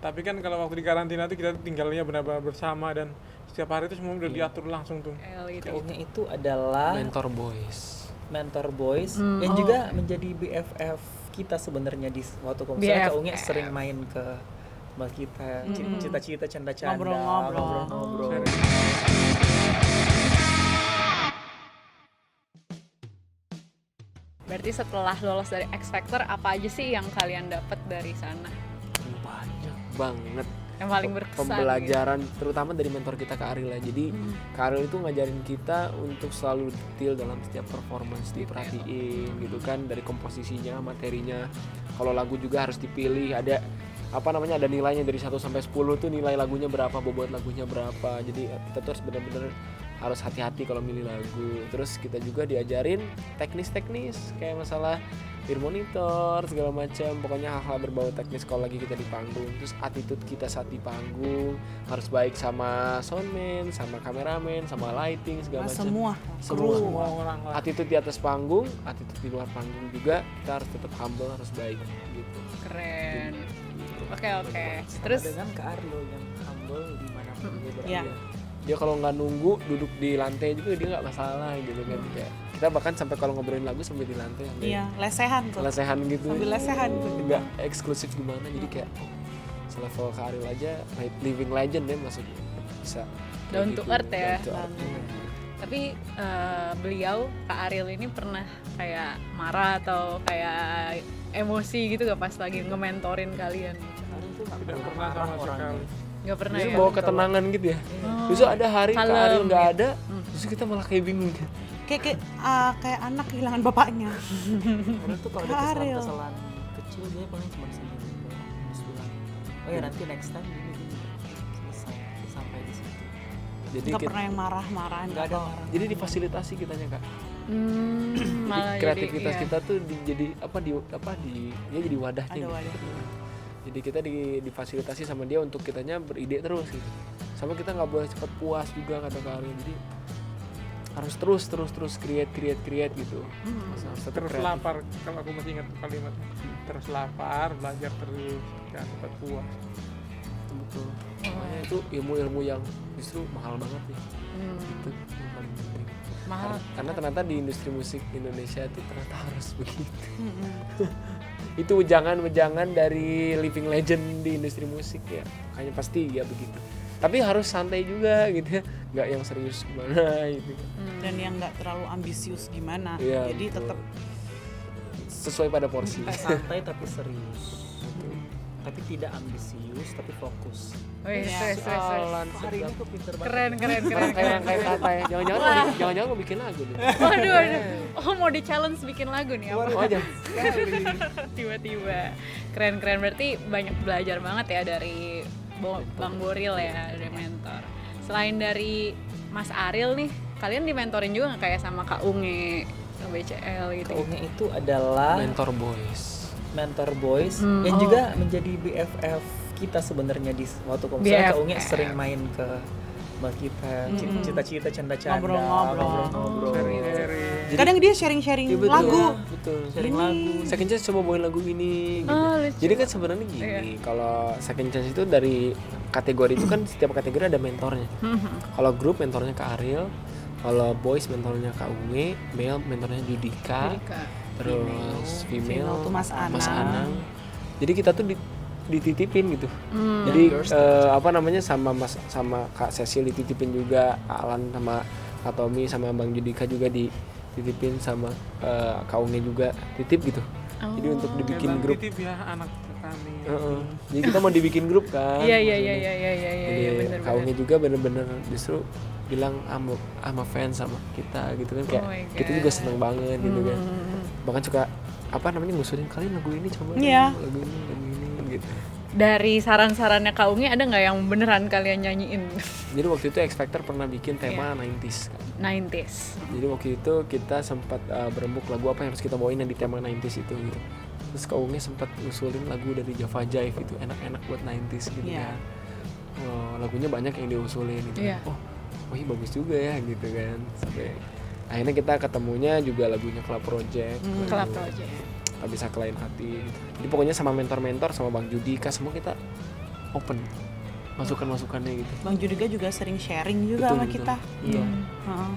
Tapi kan kalau waktu di karantina tuh kita tinggalnya benar-benar bersama dan setiap hari itu semua udah diatur langsung tuh. Kayaknya itu adalah mentor boys yang juga menjadi BFF kita sebenarnya di waktu misalnya Kak Ungi sering main ke rumah kita, cita-cita canda-canda, ngobrol-ngobrol. Berarti setelah lolos dari X Factor, apa aja sih yang kalian dapat dari sana? banyak banget Yang paling berkesan pembelajaran gitu. Terutama dari mentor kita Kak Aril ya. Jadi Kak Aril itu ngajarin kita untuk selalu detail dalam setiap performance, diperhatiin gitu kan, dari komposisinya, materinya. Kalau lagu juga harus dipilih, ada ada nilainya dari 1 sampai 10 tuh nilai lagunya berapa, bobot lagunya berapa. Jadi kita tuh harus benar-benar harus hati-hati kalau milih lagu. Terus kita juga diajarin teknis-teknis kayak masalah ear monitor segala macam, pokoknya hal-hal berbau teknis kalau lagi kita di panggung. Terus attitude kita saat di panggung harus baik sama soundman, sama kameramen, sama lighting segala macam. Semua orang lah. Attitude di atas panggung, attitude di luar panggung juga kita harus tetap humble, harus baik gitu. Keren. Oke. Sama Terus dengan Kak Arlo yang humble dimanapun dia berada. Iya. Dia kalau nggak nunggu duduk di lantai juga dia nggak masalah gitu kan. Kayak kita bahkan sampai kalau ngobrolin lagu sampai di lantai sampai lesehan tuh. lesehan gitu. Sambil lesehan gitu. Nggak eksklusif gimana, jadi kayak selevel Kak Aril aja living legend ya maksudnya, bisa Down to earth ya. Down to earth. Tapi beliau Kak Aril ini pernah kayak marah atau kayak emosi gitu gak pas lagi nge-mentorin kalian? Tidak pernah sama sekali. Gak pernah Justru ya? bawa ketenangan gitu ya. Justru ada hari Kak Kalem Aril nggak gitu. ada, justru kita malah kayak bingung kan. Kayak anak kehilangan bapaknya. Orang tuh kalau ada Kak Aril. kesalahan kecil dia paling cuma senyum terus bilang, oh ya nanti next time gini selesai sampai di situ. Jadi Nggak pernah yang marah-marahan. Nggak ada marah. jadi difasilitasi kitanya Kak. Malah Kreativitas jadi, kita tuh jadi dia jadi wadahnya. Ada gitu. wadah. Jadi kita difasilitasi sama dia untuk kitanya beride terus gitu. Sama kita nggak boleh cepat puas juga kata Kak Aril. Jadi harus terus create gitu. Harus tetap Terus kreatif. lapar, kalau aku masih ingat kalimat terus lapar, belajar terus, jangan cepat puas. Betul. Makanya itu ilmu-ilmu yang justru mahal banget nih. Itu yang paling penting. mahal. Karena ternyata di industri musik Indonesia itu ternyata harus begitu. Itu wejangan dari living legend di industri musik ya. Makanya pasti ya begitu. Tapi harus santai juga gitu ya, nggak yang serius gimana gitu. Dan yang nggak terlalu ambisius gimana. Iya, Jadi betul. tetap Sesuai pada porsi. Santai tapi serius. Tapi tidak ambisius tapi fokus. Wih, Iya. stres. Hari ini tuh pinter banget. Keren. Kayak kata ya. Jangan-jangan mau bikin lagu nih. Waduh. Oh, mau di challenge bikin lagu nih apa? Oh aja. Tiba-tiba. Keren. Berarti banyak belajar banget ya dari Bang Boril ya, dari mentor. Selain dari Mas Aril nih, kalian dimentorin juga nggak kayak sama Kak Unge, BCL gitu? Kak Unge itu adalah Mentor boys. yang juga menjadi BFF kita sebenarnya di waktu misalnya Kak Unge sering main ke rumah kita, cita-cita canda-canda, ngobrol-ngobrol. Sharing. kadang dia sharing-sharing Iya, betul. lagu. Betul, sharing lagu. Second Chance coba bawain lagu ini gitu. Lucu. Jadi kan sebenarnya gini, kalau Second Chance itu dari kategori itu kan setiap kategori ada mentornya. Kalau grup mentornya Kak Aril, kalau boys mentornya Kak Unge, male mentornya Judika. Terus female tuh Mas Anang. Jadi kita tuh dititipin gitu. Jadi sama Kak Cecil dititipin juga, Kak Alan sama Kak Tommy sama Bang Judika juga dititipin sama Kak Unge juga titip gitu. Jadi untuk dibikin grup. Titip ya anak kami. Jadi kita mau dibikin grup kan. Iya, Jadi bener. Kak Unge juga bener-bener justru bilang I'm a fan sama kita gitu kan, kayak Oh my kita God. juga seneng banget gitu kan. Bahkan suka ngusulin kalian lagu ini coba Iya. lagu ini gitu. Dari saran-sarannya Kak Unge ada nggak yang beneran kalian nyanyiin? Jadi waktu itu X Factor pernah bikin tema 90s kan. 90s. Jadi waktu itu kita sempat berembuk lagu apa yang harus kita bawain yang di tema 90s itu gitu. Terus Kak Unge sempat ngusulin lagu dari Java Jive itu enak-enak buat 90s gitu Iya. kan. Lagunya banyak yang diusulin gitu. Iya. Oh iya bagus juga ya gitu kan. Sampai akhirnya kita ketemunya juga lagunya Club Project. Club Project. Tak bisa kelain hati. Jadi pokoknya sama mentor-mentor sama Bang Judika semua kita open masukan-masukannya gitu. Bang Judika juga sering sharing juga sama kita. Iya. Heeh.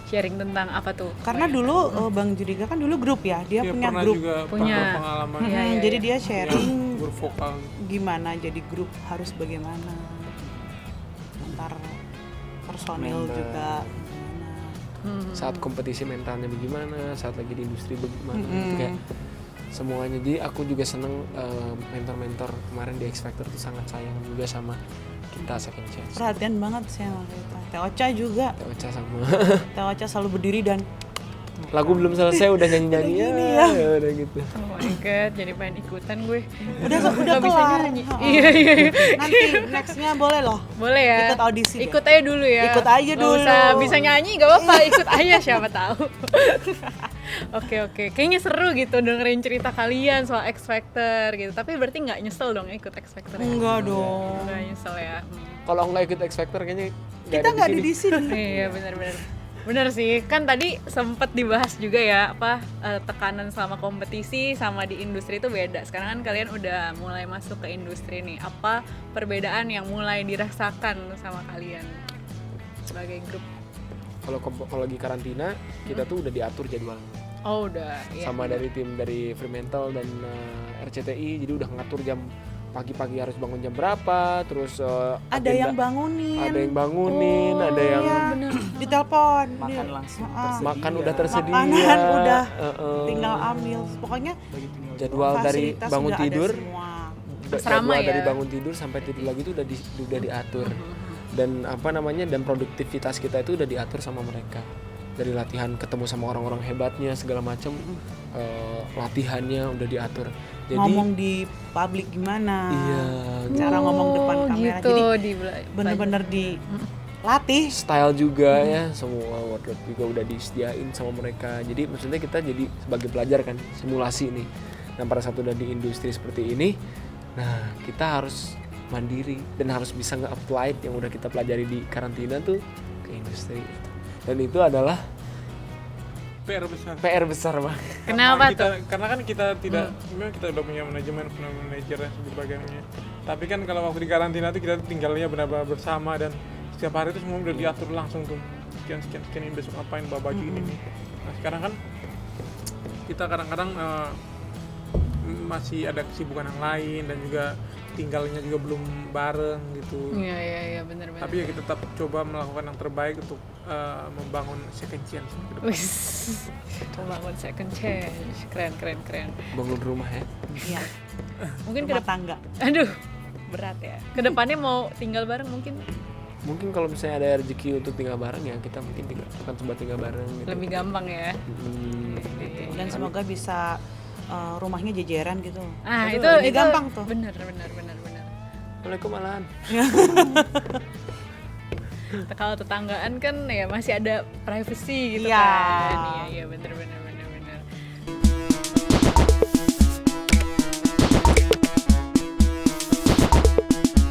Sharing tentang apa tuh? Karena dulu Bang Judika kan dulu grup ya, dia punya pernah grup. juga Punya. pengalaman Iya, iya, Jadi iya. dia sharing grup vokal. gimana jadi grup harus bagaimana. Antar personil Member. juga gimana. Saat kompetisi mentalnya bagaimana, saat lagi di industri bagaimana gitu Mm-mm. kayak semuanya. Jadi aku juga seneng mentor-mentor kemarin di X Factor tuh sangat sayang juga sama kita Second Chance. Perhatian banget sih sama kita. Teh Ocha juga. Teh Ocha sama Teh Ocha selalu berdiri dan lagu belum selesai udah nyanyi-nyanyi Udah gini ya, ya. udah gitu. Oh my god, jadi pengen ikutan gue. udah Nggak bisa kelar. nyanyi. Heeh. Iya iya. iya. Nanti nextnya boleh loh. Boleh ya. Ikut audisi deh. Ikut aja dulu ya. Ikut aja Nggak dulu. usah bisa nyanyi gak apa-apa, ikut aja siapa tahu. Oke. Kayaknya seru gitu dengerin cerita kalian soal X Factor gitu. Tapi berarti nggak nyesel dong ikut X Factor ya? Enggak dong. Nggak nyesel ya. Kalau nggak ikut X Factor kayaknya Kita nggak ada di sini. Iya benar-benar. Bener sih, kan tadi sempet dibahas juga ya tekanan selama kompetisi sama di industri itu beda. Sekarang kan kalian udah mulai masuk ke industri nih. Apa perbedaan yang mulai dirasakan sama kalian sebagai grup? Kalau lagi karantina kita tuh udah diatur jadwalnya. Oh udah, iya. Sama dari tim dari Fremantle dan RCTI, jadi udah ngatur jam pagi-pagi harus bangun jam berapa, terus Ada yang bangunin. ada yang bangunin, ada yang Iya, ditelepon. Makan langsung Heeh. tersedia. makan udah tersedia, Makanan udah tinggal Tinggal ambil. Pokoknya jadwal dari fasilitas bangun udah ada tidur, semua. Asrama jadwal ya? dari bangun tidur sampai tidur lagi itu udah diatur, dan dan produktivitas kita itu udah diatur sama mereka. Dari latihan ketemu sama orang-orang hebatnya segala macam, latihannya udah diatur. Jadi Ngomong di publik gimana? iya, Cara ngomong depan Oh, kamera. gitu, Jadi bener-bener dilatih. style juga ya, semua wardrobe juga udah disediain sama mereka. Jadi maksudnya kita jadi sebagai pelajar kan simulasi nih. Nah pada saat udah di industri seperti ini, nah kita harus mandiri dan harus bisa nge-apply yang udah kita pelajari di karantina tuh ke industri. Dan itu adalah PR besar. PR besar banget. Kenapa tuh? Karena kan kita tidak, memang kita udah punya manajemen, punya manajer dan sebagainya. Tapi kan kalau waktu di karantina tuh kita tinggalnya benar-benar bersama dan setiap hari itu semua udah diatur langsung tuh. Sekian ini besok ngapain, bawa baju ini nih. Nah sekarang kan kita kadang-kadang masih ada kesibukan yang lain dan juga tinggalnya juga belum bareng gitu. Iya benar-benar. Tapi ya kita tetap coba melakukan yang terbaik untuk membangun second chance ke depan. Wis, membangun second chance, keren. Bangun rumah ya. Iya. Mungkin Rumah tangga. aduh, berat ya. Kedepannya mau tinggal bareng mungkin Mungkin kalau misalnya ada rezeki untuk tinggal bareng ya kita mungkin akan coba tinggal bareng gitu. lebih gampang ya. Dan semoga bisa rumahnya jejeran gitu. Ah Aduh, itu lebih gampang tuh. Bener. Assalamualaikum malahan. Kalau tetanggaan kan ya masih ada privacy gitu Iya. kan. Iya